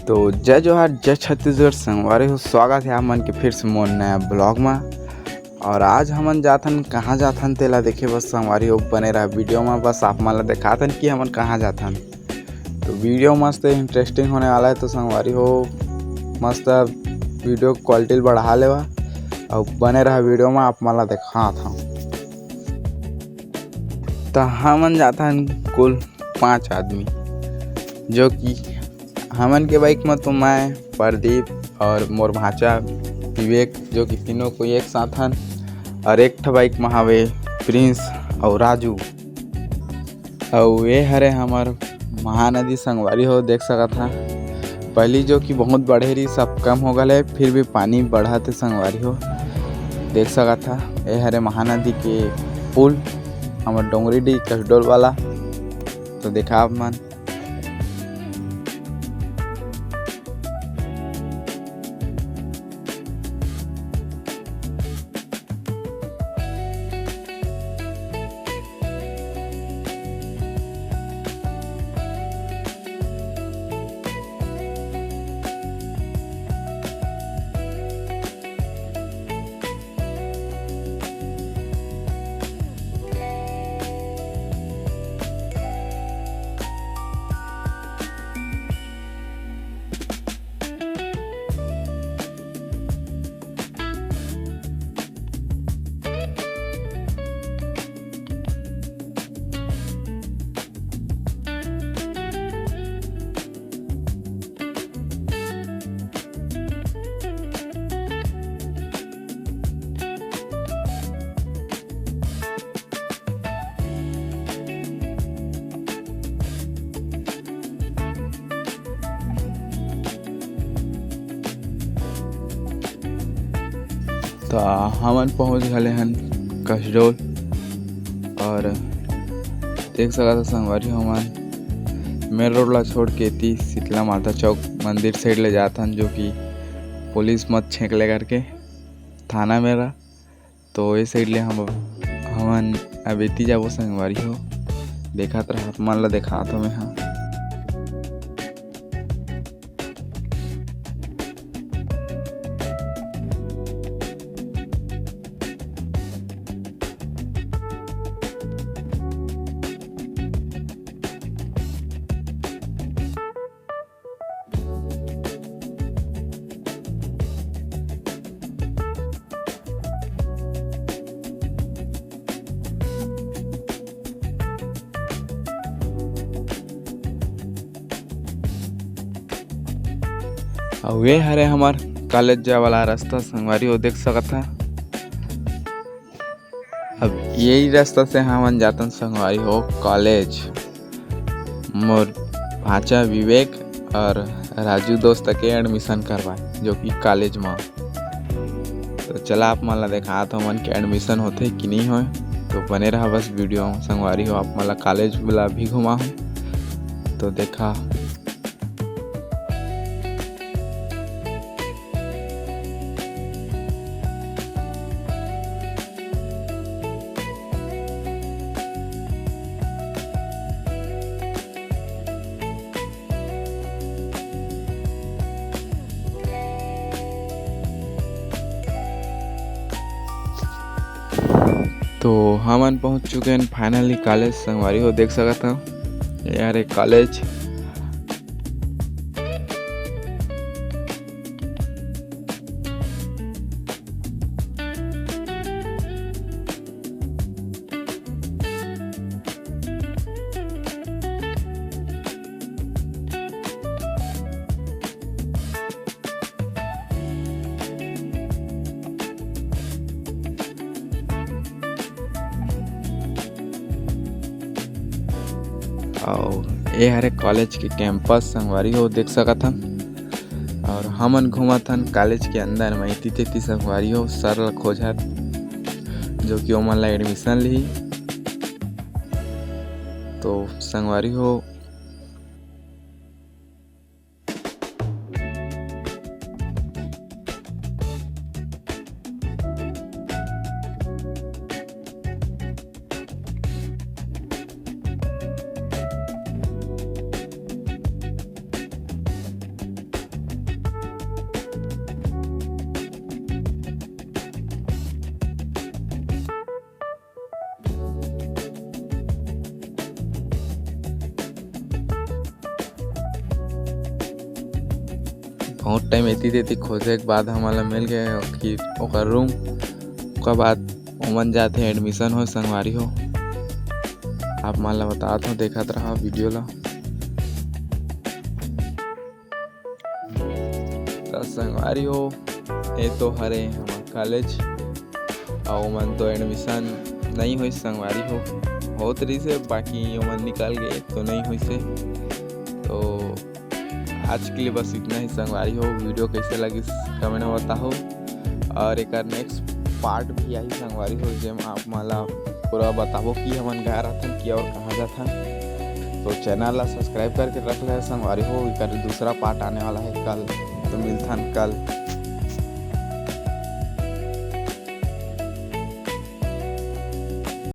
तो जय जोहार जय छत्तीसगढ़ संगवारी हो। स्वागत है हमन के फिर से मोर नया ब्लॉग में। और आज हमन जाथन कहाँ जाथन तेला देखे बस संगवारी हो बने रहा वीडियो में। बस आप मन ला दिखाथन कि हमन कहाँ जाथन। तो वीडियो मस्त इंटरेस्टिंग होने वाला है। तो संगवारी हो मस्त वीडियो क्वालिटी बढ़ा लेवा और बने रहा वीडियो में। आप मन ला दिखा था तो हमन जाथन कुल 5 आदमी, जो कि हमन के बाइक में तो मैं प्रदीप और मोर भाचा विवेक, जो कि तीनों को एक साथ हन। और एक ठा बाइक में हवे प्रिंस और राजू। और ये हरे हमार महानदी संगवारी हो देख सकत था। पहली जो कि बहुत बढ़े रही सब कम हो गए, फिर भी पानी बढ़ा थे संगवारी हो देख सकत था। ये हरे महानदी के पुल हमार डोंगरी डी कसडोल वाला। तो देखा आप मन तो हमन पहुंच गए हन कसडोल। और देख सकता संगवारी हमन मेन रोड ला छोड़ के ती शीतला माता चौक मंदिर साइड ले जाथन, जो कि पुलिस मत छेक ले करके थाना मेरा। तो ये साइड ले हमन अब एती जाबो संगवारी हो। देखत रहा मन ला देखा तो मैं हाँ। और ये हरे हमार कॉलेज जाए वाला रास्ता संगवारी हो देख सकत था। अब यही रास्ता से हमन जातन संगवारी हो कॉलेज। मोर भाचा विवेक और राजू दोस्त के एडमिशन करवाए, जो कि कॉलेज में। तो चला आप मन ला देखा तो मन के एडमिशन होते कि नहीं हो। तो बने रहा बस वीडियो संगवारी हो। आप मन ला कॉलेज वाला भी घुमा हो तो देखा। तो हमन पहुंच चुके हैं फाइनली कॉलेज संगवारी हो देख सकता हूँ यार एक कॉलेज। और ये हरे कॉलेज के कैंपस संगवारी हो देख सकत हन। और हमन घूमत हन कॉलेज के अंदर में इति तेती संगवारी हो सर ला खोजत, जो कि ओमन ला एडमिशन ली। तो संगवारी हो बहुत टाइम एती तेती खोजे के बाद हमन ला मिल गए कि ओकर रूम। ओकर बाद ओमन जाथे एडमिशन हो संगवारी हो। आप मन ला बतात हो, देखत रहा वीडियो ला। तो संगवारी हो ये तो हरे हमार कॉलेज और ओमन तो एडमिशन नहीं हुई संगवारी हो। बहुत रही से बाकी ओमन निकल गए तो नहीं हुई से। तो आज के लिए बस इतना ही संगवारी हो। वीडियो कैसे लगी कमेंट में बताओ। और एक नेक्स्ट पार्ट भी आई संगवारी हो जेम आप मला पूरा बताबो कि हमन गए रहथन कि और कहाँ जाथन। तो चैनल ला सब्सक्राइब करके रख ले संगवारी हो। एक दूसरा पार्ट आने वाला है कल, तो मिलथन कल।